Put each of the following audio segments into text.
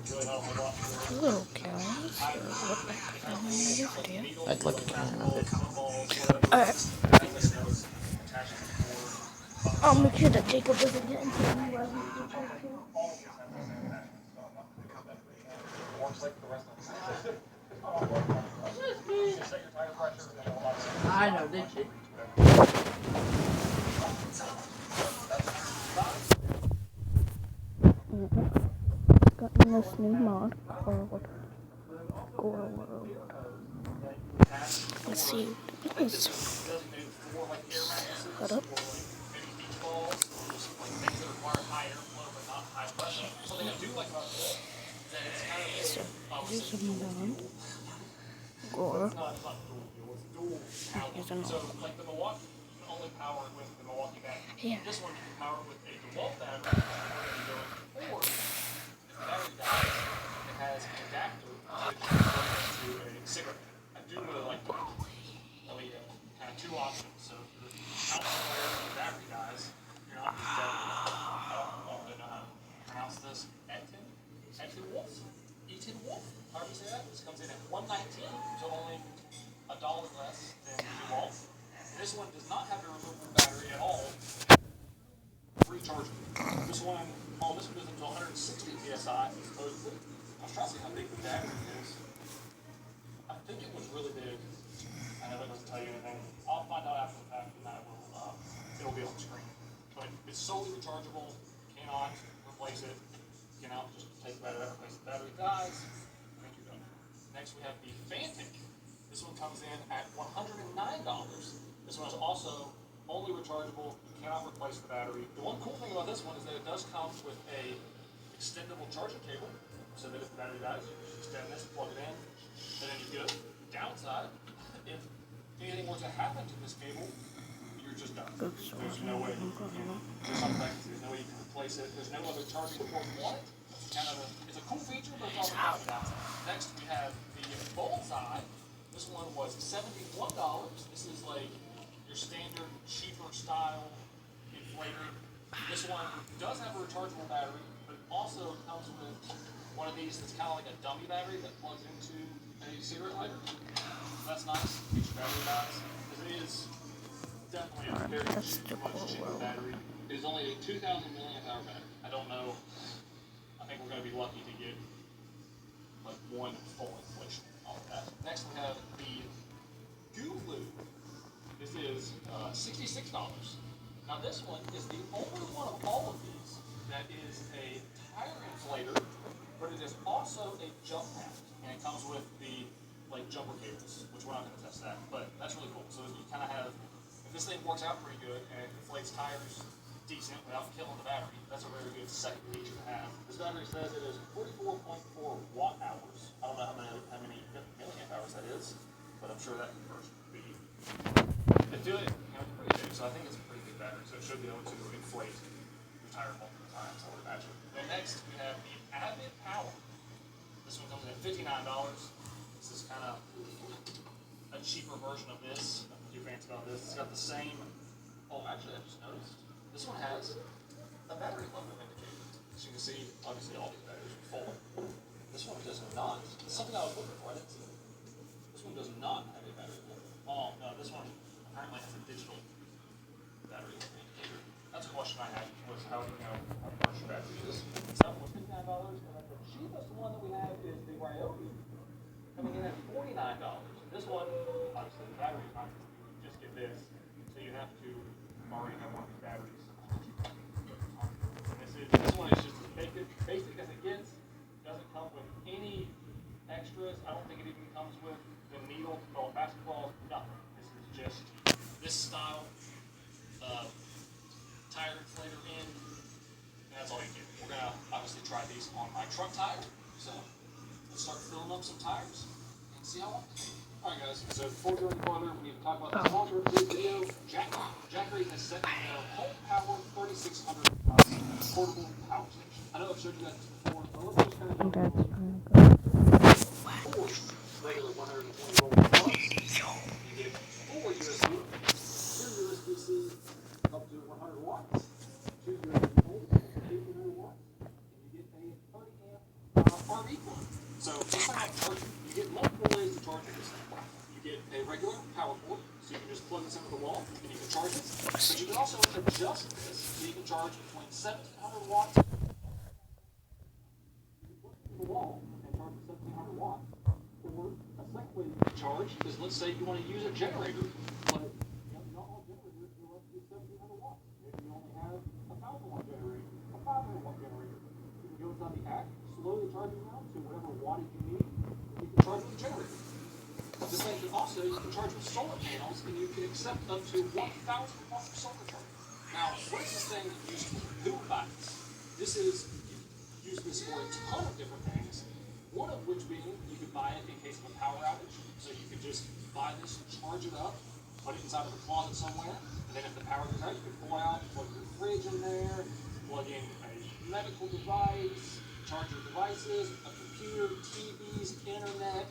Hello guys, we're back with another video. I'd like to comment on it. Alright, I'll make sure that Jacob doesn't get into any while he's recording. I know, did you? Gotten this new mod called Gore World. Let's see what it is. Hold up. So here's a mod. Gore. Here's another one. Yeah. This one does not have a removable battery at all. Rechargeable. This one goes until 160 psi supposedly. I was trying to see how big the battery is. I think it was really big. I know that doesn't tell you anything. I'll find out after the fact, and that it'll be on the screen. But it's solely rechargeable. Cannot replace it. Cannot just take the battery out, replace the battery. Dies. I think you're done. Next we have the Fantic. This one comes in at $109. This one is also only rechargeable. You cannot replace the battery. The one cool thing about this one is that it does come with a extendable charging cable, so that if the battery dies, you just extend this, plug it in, and then you're good. Downside, if anything were to happen to this cable, you're just done. There's no way you can. There's no way you can replace it. There's no other charging port on it. It's a cool feature, but it's also kind of a downside. Next, we have the Bullseye. This one was $71. This is like your standard, cheaper style inflator. This one does have a rechargeable battery, but also comes with one of these that's kind of like a dummy battery that plugs into a cigarette lighter. So that's nice. Keeps your battery dies. Because it is definitely a very cheap battery. It is only a 2,000 milliamp hour battery. I don't know. I think we're going to be lucky to get like one full inflation. All of that. Next we have the Gulu. This is $66. Now this one is the only one of all of these that is a tire inflator, but it is also a jump pack, and it comes with the like jumper cables, which we're not going to test that, but that's really cool. So you kind of have, if this thing works out pretty good and it inflates tires decent without killing the battery, that's a very good second feature to have. This battery says it is 44.4 watt hours. I don't know how many milliamp hours that is, but I'm sure that conversion would be. It do it, pretty big, so I think it's a pretty big battery, so it should be able to inflate your tire multiple times, I would imagine. Then next we have the Avid Power. This one comes in at $59. This is kind of a cheaper version of this. Nothing too fancy about this. It's got the same. Oh, actually, I just noticed. This one has a battery level indicator. As you can see, obviously all these batteries are full. This one does not. It's something I was looking for. I didn't see it. This one does not have a battery level. Oh, no, this one apparently has a digital battery level indicator. That's a question I had, was how do you know how much your battery is? So for $59, and then the cheapest one that we have is the Ryobi, coming in at $49. This one, obviously the battery is not going to just get this, so you have to already have one of these batteries. This one is just as basic as it gets. Doesn't come with any extras. I don't think it even comes with the needle to throw a basketball. Nothing. This is just this style tire inflator in, and that's all you get. We're gonna obviously try these on my truck tire. So let's start filling up some tires and see how long. Alright guys, so before we go any further, we need to talk about the sponsor of this video. Jackery has sent me their Home Power 3600 portable power station. I know I've showed you guys this before, but let's just kind of go over regular 120 volt plugs. You get 4 USB, 2 USB-C up to 100 watts, 2 USB-A, 800 watts, and you get a 30 amp are equal. So just like charging, you get multiple ways to charge this thing. You get a regular power cord, so you can just plug this into the wall and you can charge it. But you can also adjust this so you can charge between 1700 watts the wall and charge at 1700 watts. Or a second way you can charge is, let's say you want to use a generator, but not all generators go up to 1700 watts. Maybe you only have a 1000-watt generator, a 500-watt generater. You can go inside the app, slow the charging down to whatever wattage you need, and you can charge with a generator. The same thing also, you can charge with solar panels, and you can accept up to 1,000 watts of solar charge. Now, what is this thing used for? Who would buy this? This is, you use this for a ton of different things. One of which being, you could buy it in case of a power outage. So you could just buy this, charge it up, put it inside of a closet somewhere, and then if the power goes out, you can pull it out, plug your fridge in there, plug in a medical device, charge your devices, a computer, TVs, internet,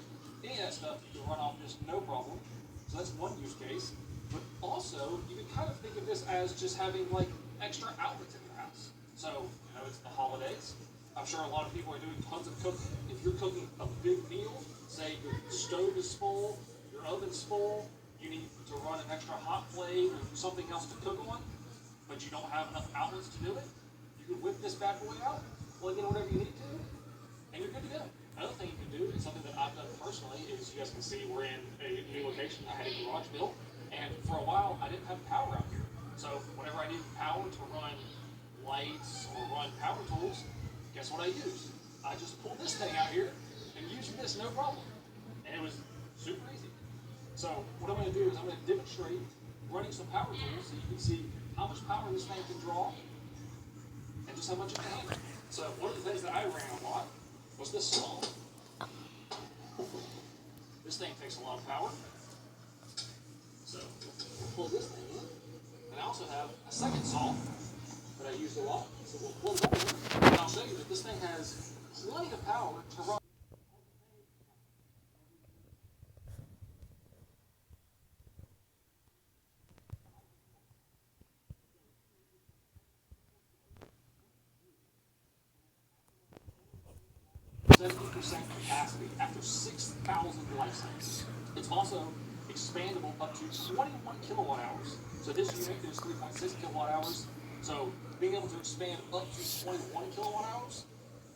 any of that stuff you can run off this no problem. So that's one use case. But also, you can kind of think of this as just having like extra outlets in your house. So, it's the holidays. I'm sure a lot of people are doing tons of cooking. If you're cooking a big meal, say your stove is full, your oven's full, you need to run an extra hot plate or something else to cook on, but you don't have enough outlets to do it, you can whip this bad boy out, plug in whatever you need to, and you're good to go. Another thing you can do is something that I've done personally is, you guys can see we're in a new location. I had a garage built, and for a while I didn't have power out here. So whenever I needed power to run lights or run power tools, guess what I used? I just pulled this thing out here and used this no problem. And it was super easy. So what I'm going to do is I'm going to demonstrate running some power tools so you can see how much power this thing can draw and just how much it can handle. So one of the things that I ran a lot was this saw. This thing takes a lot of power. So we'll pull this thing in. And I also have a second saw that I use a lot. So we'll pull that in. And I'll show you that this thing has plenty of power to run. 70% capacity after 6,000 lifetimes. It's also expandable up to 21 kilowatt hours. So this unit is 3.6 kilowatt hours. So being able to expand up to 21 kilowatt hours,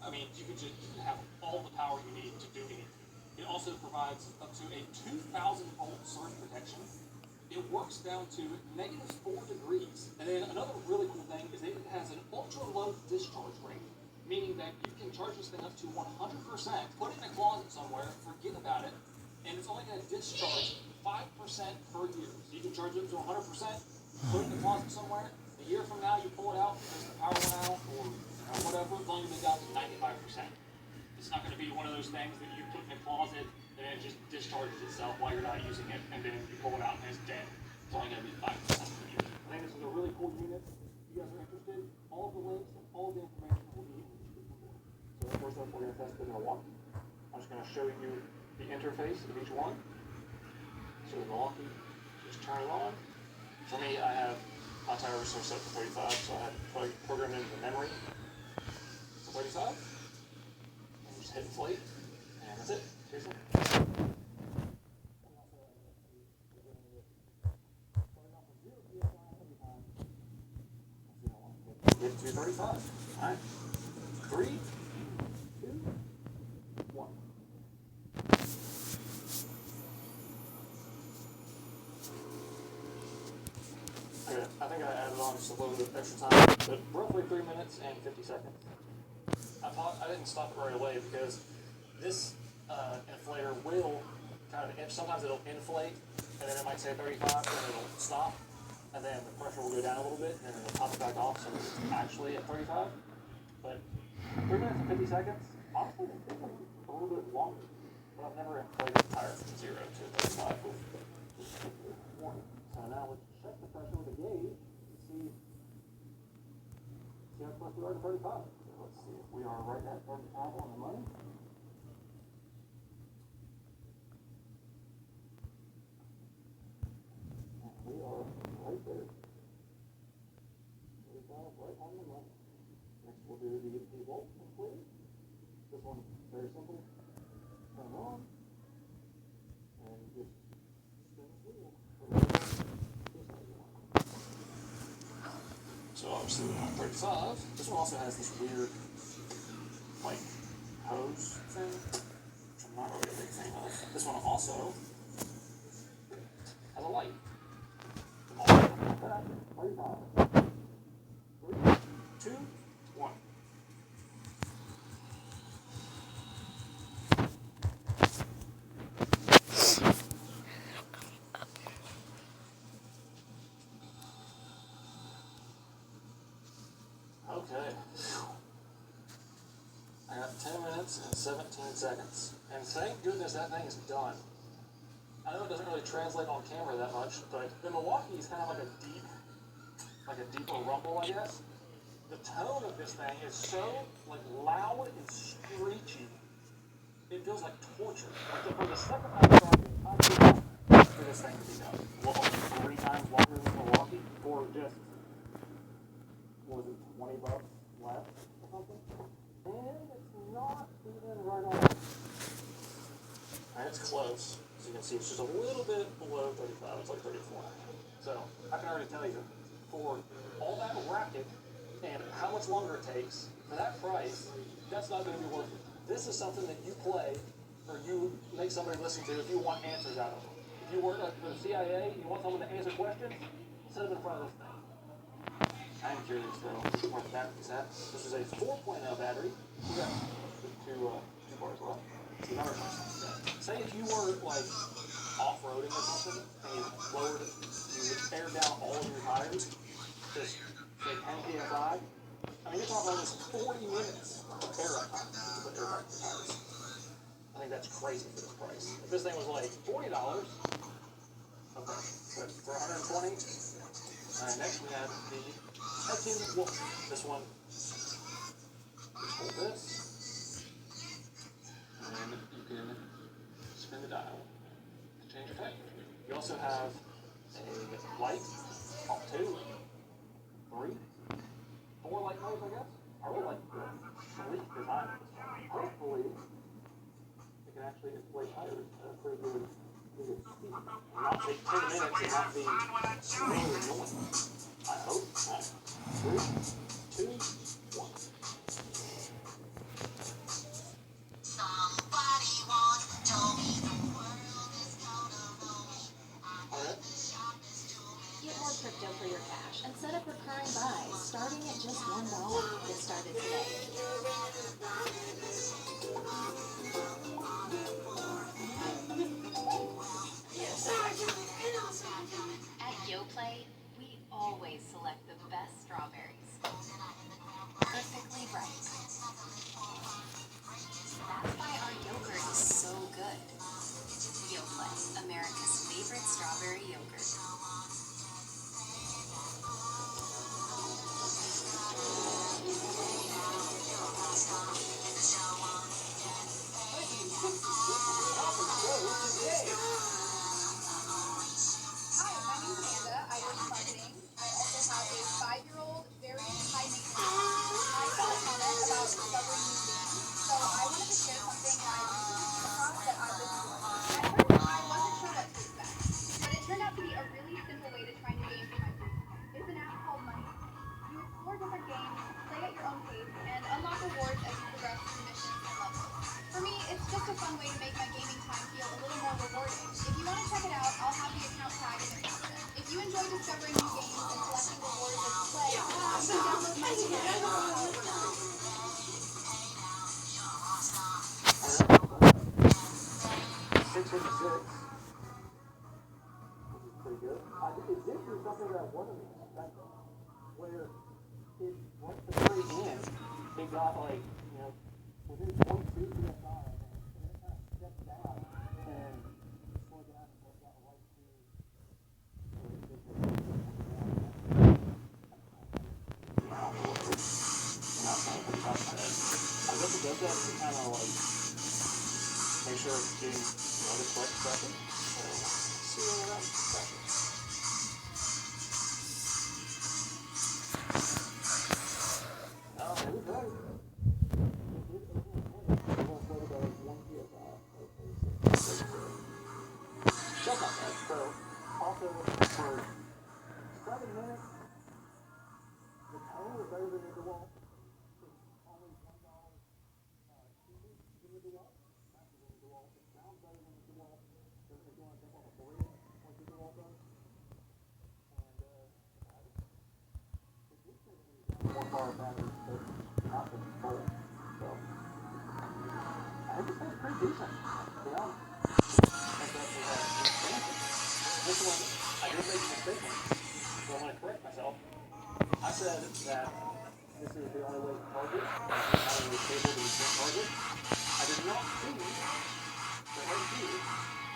I mean, you can have all the power you need to do anything. It also provides up to a 2,000 volt surge protection. It works down to -4 degrees. And then another really cool thing is that it has an ultra low discharge rate, meaning that you can charge this thing up to 100%, put it in a closet somewhere, forget about it, and it's only going to discharge 5% per year. So you can charge it up to 100%, put it in a closet somewhere. A year from now, you pull it out because the power went out or whatever, as long as it got to 95%. It's not going to be one of those things that you put in a closet and it just discharges itself while you're not using it, and then you pull it out and it's dead. It's only going to be 5% per year. I think this is a really cool unit. If you guys are interested, all of the links and all of the information will be in the description below. So first up, we're going to test the Milwaukee. I'm just going to show you the interface of each one. So the Milwaukee, just turn it on. For me, I have my tires are set to 35, so I had to program into the memory to 35. And just hit inflate, and that's it. Here's it. Get to 35. Alright. 3, 2, 1. Okay, I think I added on just a little bit extra time, but roughly 3 minutes and 50 seconds. I didn't stop it right away because this inflator will kind of, sometimes it'll inflate, and then it might say 35, and it'll stop, and then the pressure will go down a little bit, and then it'll pop it back off, so it's actually at 35. But 3 minutes and 50 seconds, honestly, it takes a little bit longer. But I've never inflated a tire from 0 to 35 with warning. So now let's check the pressure with a gauge and see how close we are to 35. So let's see if we are right at 35 on the money. We are right there. 35 right on the money. Next we'll do the volt inflator. This one, 35. very simple. Turn it on, and just spin the wheel. So obviously we want 35. This one also has this weird, like, hose thing, which I'm not really a big fan of. This one also has a light. 35. 3, 2, 1. Okay. I got 10 minutes and 17 seconds. And thank goodness that thing is done. I know it doesn't really translate on camera that much, but the Milwaukee is kind of like a deeper rumble, I guess. The tone of this thing is so loud and screechy. It feels like torture. Like for the second time for this thing to be done. Well, 3 times longer than Milwaukee, or just, what was it, $20 less or something? And it's not even right on. And it's close. As you can see, it's just a little bit below 35. It's like 34. So I can already tell you, for all that racket and how much longer it takes, for that price, that's not going to be worth it. This is something that you play or you make somebody listen to if you want answers out of them. If you work for the CIA, you want someone to answer questions, set them in front of this thing. I'm curious though, where the battery's at. This is a 4.0 battery. We got two bars left. See, another nice. Say if you were off-roading or something and you lowered it, you would tear down all of your tires, just say 10 PSI. I mean, you're talking almost 40 minutes of air ride time to put air back in your tires. I think that's crazy for this price. If this thing was like $40, okay, but for 120, next we have the Tekken Wolf. This one, just hold this, and you can spin the dial to change your type. You also have a light, 2, 3, 4 light modes, I guess. I really like the sleek design. Hopefully, it can actually display tires at a pretty good speed. And not take 10 minutes and not be really annoying. I hope. 3, 2, 1. Get more crypto for your cash and set up recurring buys starting at just $1. Get started today. At YoPlay, we always select the best strawberries. Perfectly right. That's why our yogurt is so good. YoPlay, America's favorite strawberry yogurt. Discovering new games and collecting rewards as you play, you can download my $656. Which is pretty good. It did do something that I wasn't expecting, where it once the very end, it got within 0.2 PSI, and it kind of stepped down and slowed down until it got right to. I guess it does that to kind of make sure it's doing the correct pressure. So let's see where we're at with pressure. Oh, here we go. It did 18 minutes. We're going to decent. You know? And that we had expansion. This one, I did make a mistake on, so I'm going to correct myself. I said that this is the only way to target, not only cable that you can't target. I did not see the head key is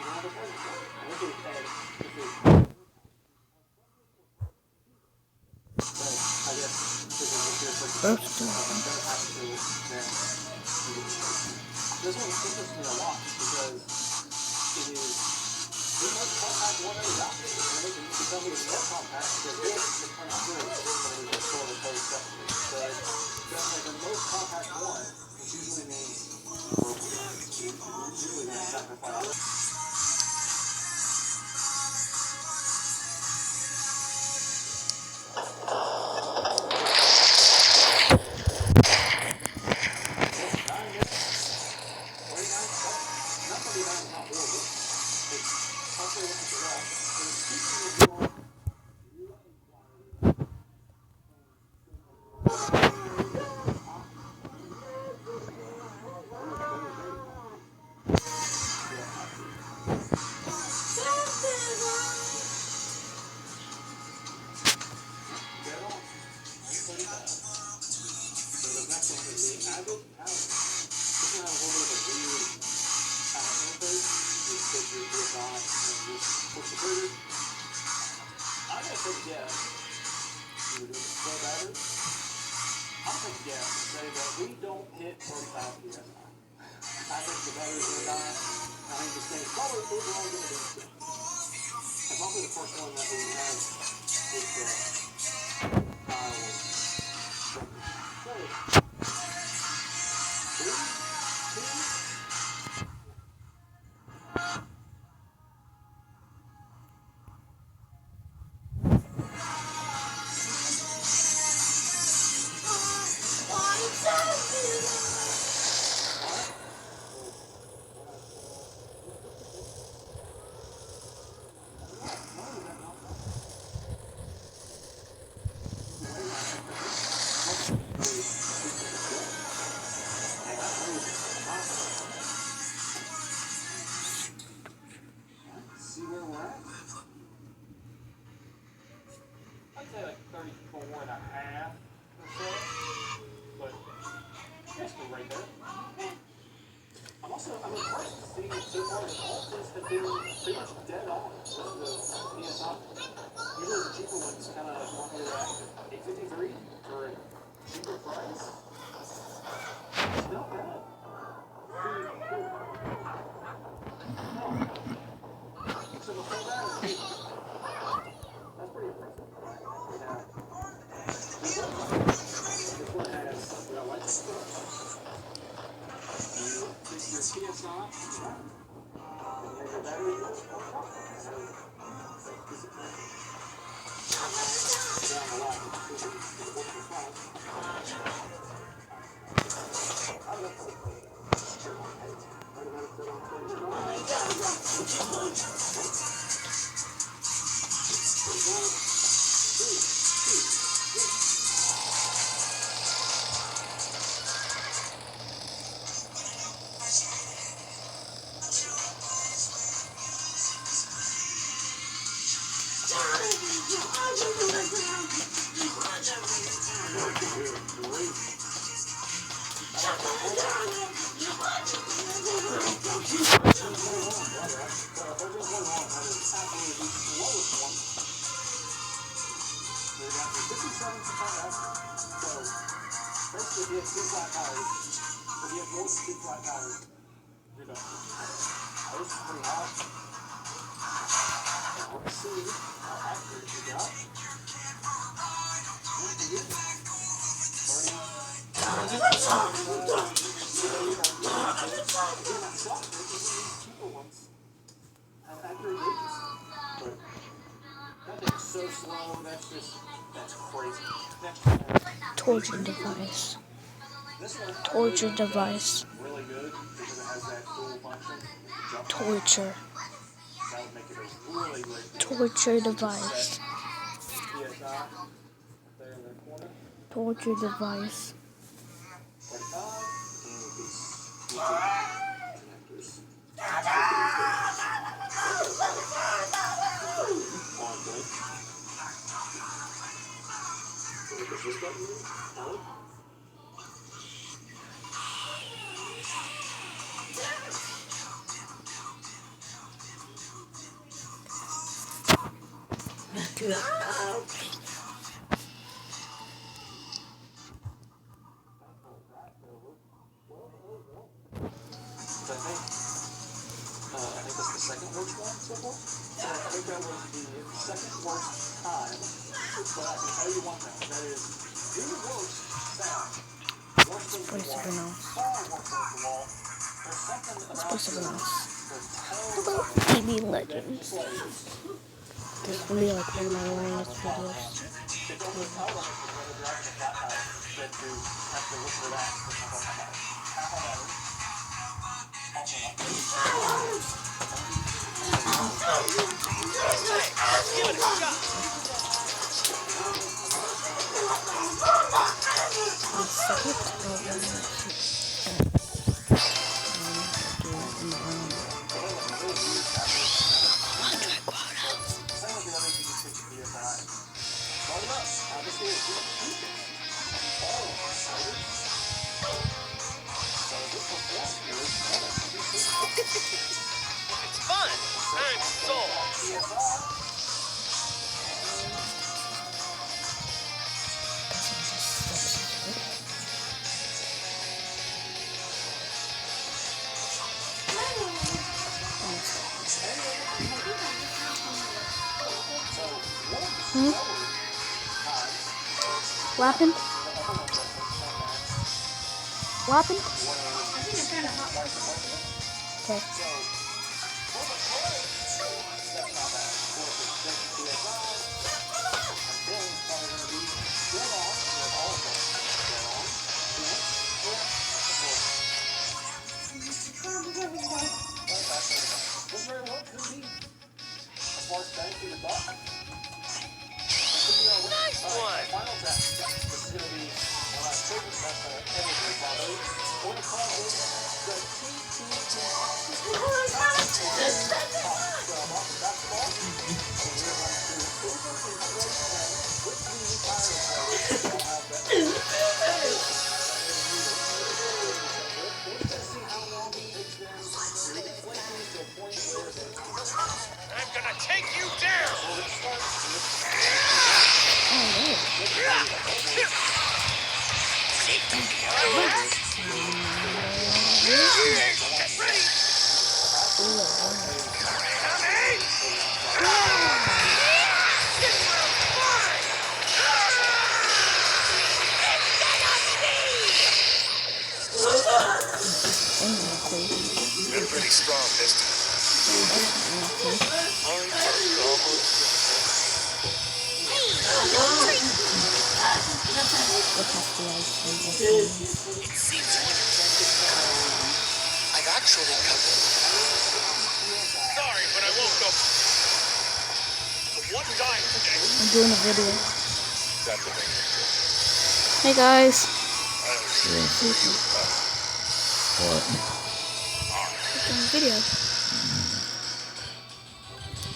another target point. And this is a, this is, so I guess this is what you're supposed to do. That has to then do it. This one interests me a lot because it is the most compact one ever got. And they can tell me it's more compact because this is kind of good, but it was sort of opposed separately. But definitely the most compact one, which usually means broken. You're usually going to sacrifice. Torture device. Torture device. Torture. Torture device. Torture device. this button here? Helen? I think that's the second worst one so far. I think that was the second worst time. But I can tell you one thing, that is the worst sound. Worse than the wall. Far worse than the wall. There's something about supposed to the Hello, TV Legends. This is really like one of my longest videos. it doesn't tell them if you're really driving a flat tire than to have to listen to that for something like that. Half an hour. Also not. It's fun. I'm sold. What happened? What happened? Okay. This very well could be as far as bang for your buck. Nice one. Final test. This is going to be one of my favorite tests that I've ever done, probably. We're going to call this the TTT. Basketball. And we're going to overreplace them with the entire players. We'll have that. We're going to see how long it takes them to inflate these to a point where I'm gonna take you down. Get ready. Been pretty strong this time. It seems I've actually come. Sorry, but I won't go. The one died today. I'm doing a video. Hey guys. What? Doing a video.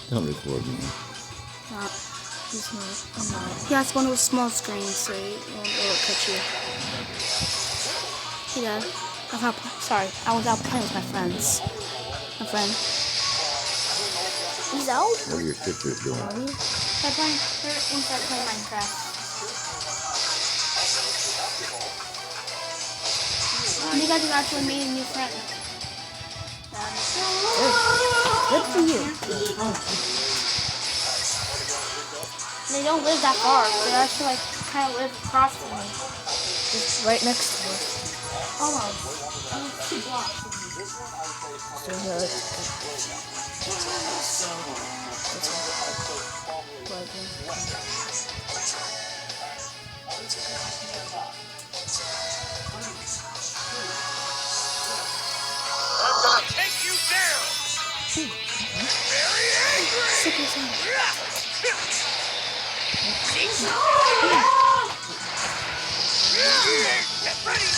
Don't record me. Not. He's not. I'm not. He has one with small screen, so it won't catch you. Hey guys. Sorry, I was out playing with my friends. My friend. He's out? What are your sisters doing? They're inside playing Minecraft. And you guys have actually made a new friend. Good for you. They don't live that far. They actually like kind of live across from me. Just right next to me. Almost. 2 blocks. I'm gonna take you down. Very angry. Sick as hell. Get ready.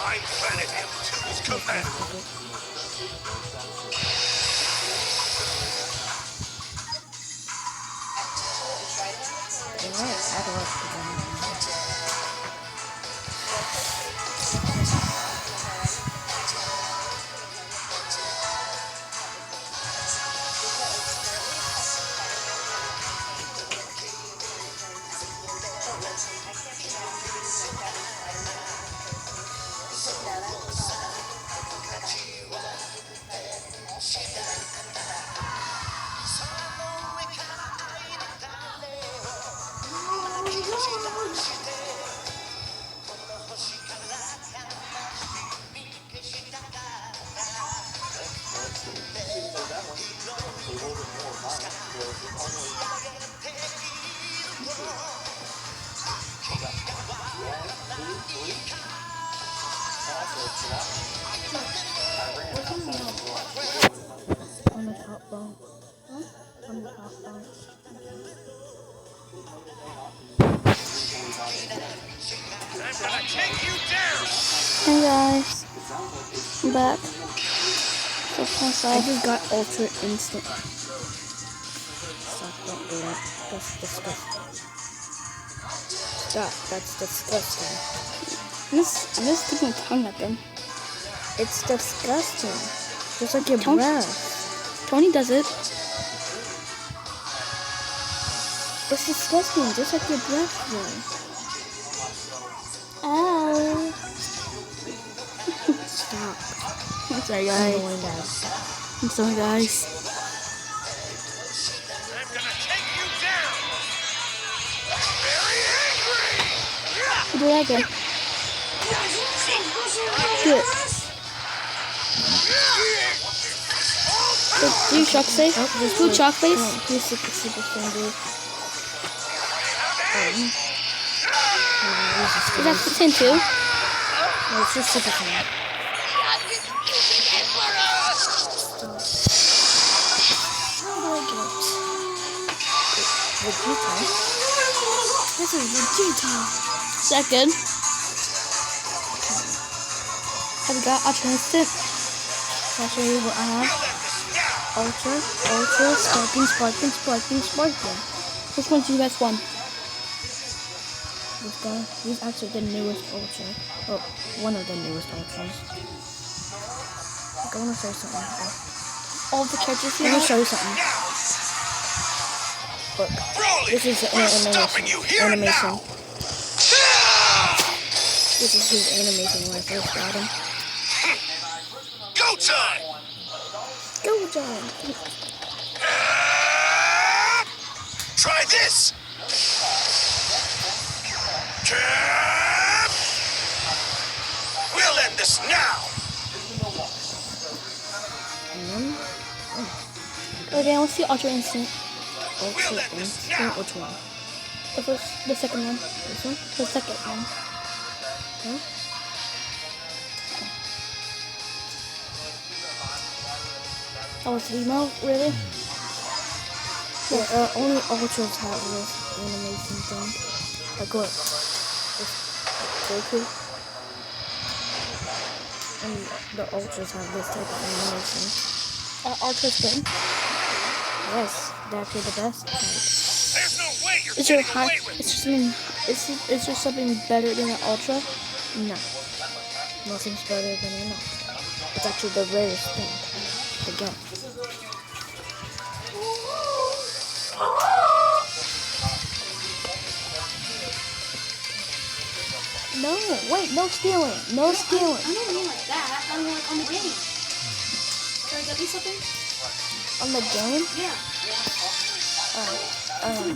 I'm Planet M2's commander. Alright, I love on the top bone. On the top bone. I'm gonna take you down. Hey guys, I'm back. So I just got Ultra Instant. Stop, don't do that. That's disgusting. Stop, that's disgusting. I'm just sticking my tongue at them. It's disgusting. Just like your breath. Tony does it. It's disgusting, just like your breath though. Ow. Stop. I'm sorry guys. I'm sorry guys. I'm gonna take you down. Very angry. Do that again. Do it. Do you shock face? Do shock face? Do super finger. Is that the 10 too? No, it's just super finger. Vegeta. This is Vegeta. Second. I've got Ultra Instant. I'll show you what I have. Ultra, Sparking. Which one's the best one? This guy. He's actually the newest Ultra. Oh, one of the newest Ultras. I want to show you something. All the characters here. I want to show you something. Look. This is the animation. This is his animation when I first got him. Go time. Go, John. Try this. We'll end this now. Okay, let's see Ultra Instant. We'll end this now. Which one? The second one. This one? The second one. Huh? Oh, it's Vimo? Really? Yeah, only Ultras have this animation thing. Like what? This Goku. And the Ultras have this type of animation. Ultra's good. Yes, they're actually the best. There's no way you're Is there getting high? away with Is there something better than an Ultra? No. Nothing's better than an Ultra. It's actually the rarest thing to get. No, wait, no stealing. No stealing. I don't mean like that. I mean like on the game. Try to get me something? On the game? Yeah. Oh.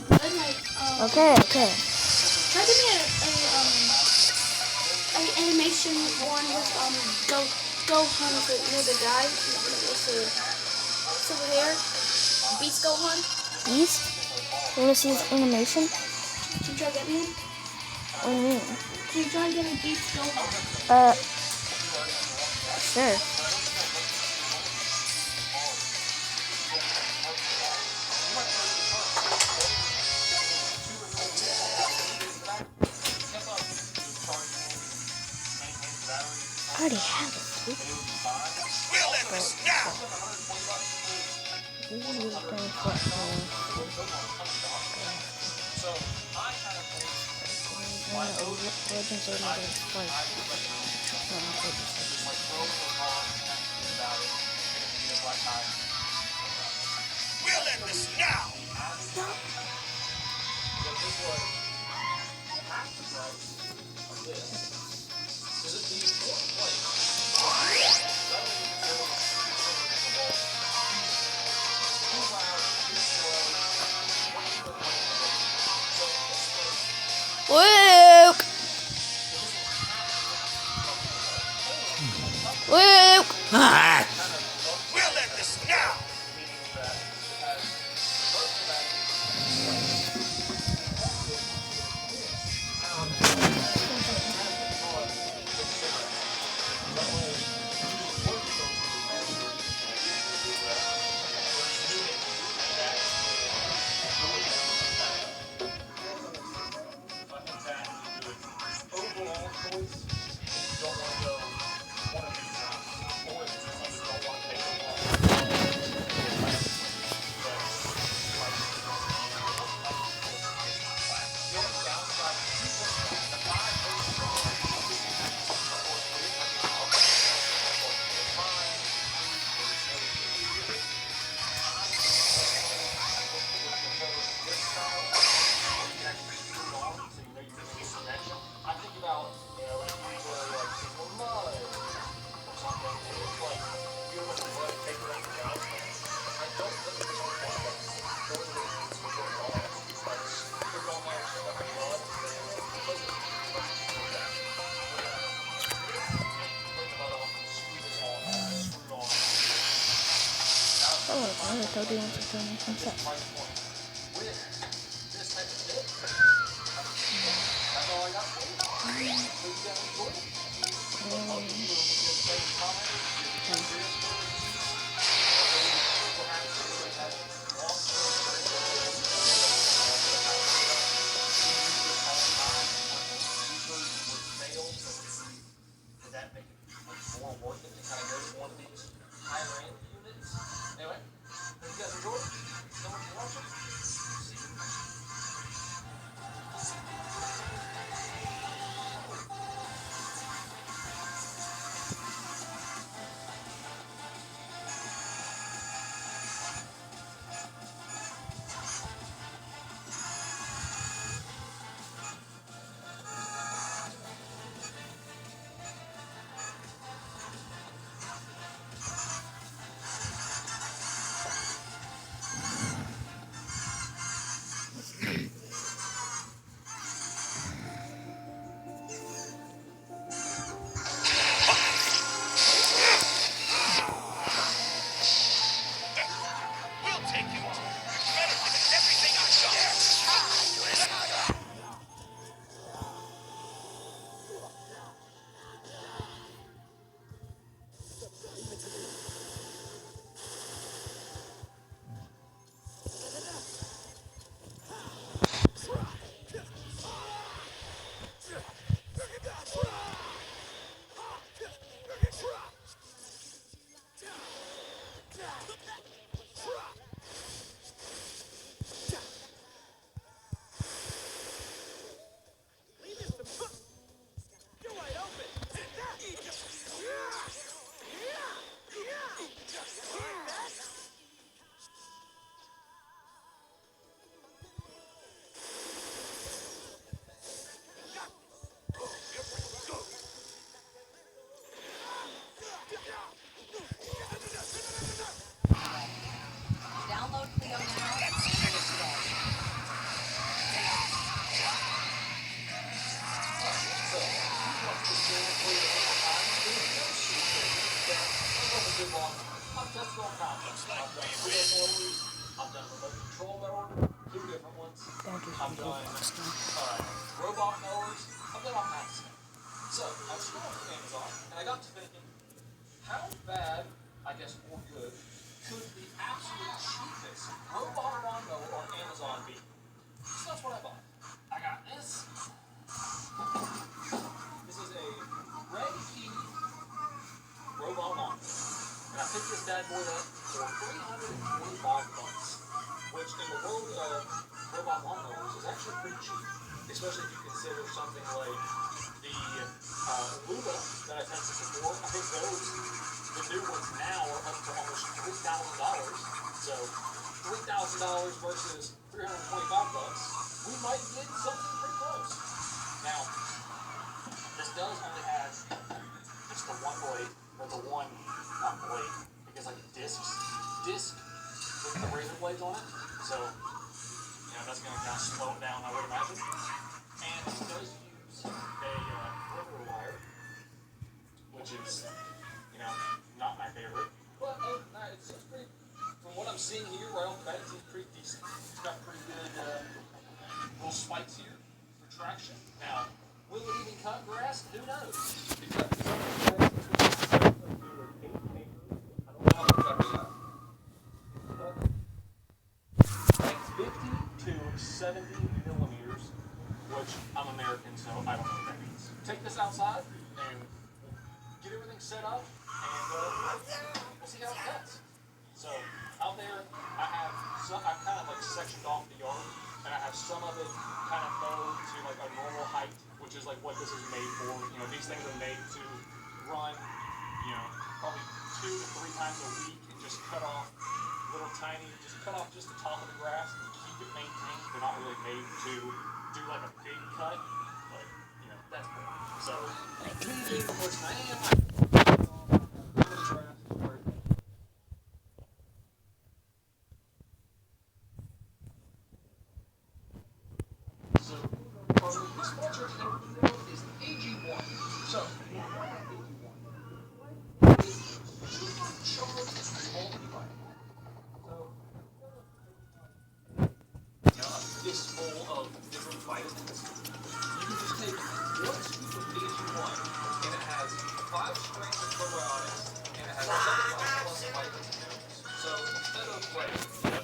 Good, like, Okay. try to give me a animation one with Gohan with the, the guy with the silver hair. Beast Gohan. Beast? You wanna see his animation? Can you try to get me one? What do you mean? Can you try to get me Beast Gohan? Sure. already have it, dude. We'll end this now. This is just playing football. Legends are not gonna fight. No, I'm We'll end this now. Luke! Luke! Ah! We'll end this now. Oh, I told you once to tell me some stuff. We'll take you on. Better give it everything I got. Download Clio now and stream it today. I've done remote control mode, 2 different ones. I've done robot mowers. I've done all kinds of stuff. So I was scrolling through Amazon and I got to thinking, how bad, I guess, or good, could the absolute cheapest robot lawnmower on Amazon be? So that's what I bought. I got this. This is a Red Key bad boy up for $325, which in the world of robot lawnmowers is actually pretty cheap, especially if you consider something like the Luba that I tested before. I think the new ones now are up to almost $3,000. So $3,000 versus $325, we might get something pretty close. Now, this does only have just the one blade, or the one, not blade, because like disc with the razor blades on it. So, that's going to kind of slow it down, I would imagine. And it does use a river wire, which is, not my favorite. But it's pretty, from what I'm seeing here right off the bat, it seems pretty decent. It's got pretty good little spikes here for traction. Now, will it even cut grass? Who knows? It cut some grass between 8 acres. I don't know how much that is. Like 50 to 70 millimeters, which I'm American, so I don't know what that means. Take this outside and get everything set up, and we'll see how it cuts. So out there, I've kind of like sectioned off the yard, and I have some of it kind of mowed to like a normal height, which is like what this is made for. These things are made to run, probably 2 to 3 times a week and just cut off just the top of the grass and keep it maintained. They're not really made to do like a big cut, but that's cool. So, I am. So, our sponsor is AG1. So, this full of different vitamins. You can just take 1 scoop of AG1, and it has 5 strands of probiotics, and it has 75+ vitamins and minerals. So instead of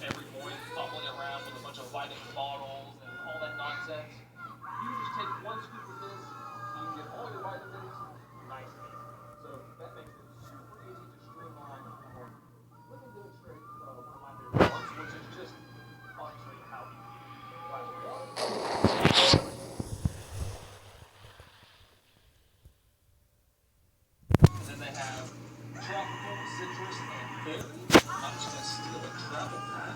every morning fumbling around with a bunch of vitamin bottles and all that nonsense, you just take 1 scoop of this, and you get all your vitamins nice and easy. So that makes it super easy to streamline your morning. Let me demonstrate one of my favorite ones, which is just honestly how you eat. And then they have tropical, citrus, and berry. I'm just going to steal a travel pack.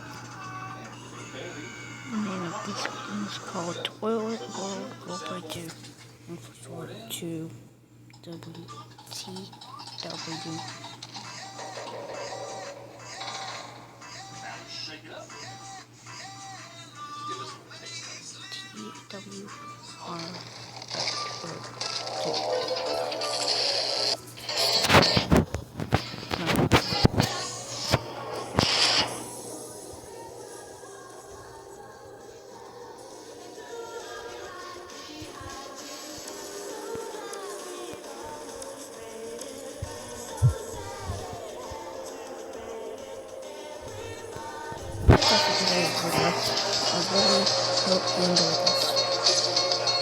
And berry. The name of this one is called Toilet World Operator. And for short, 2WTW. Shake it up. Give us a taste. TWR. I really hope you enjoyed this.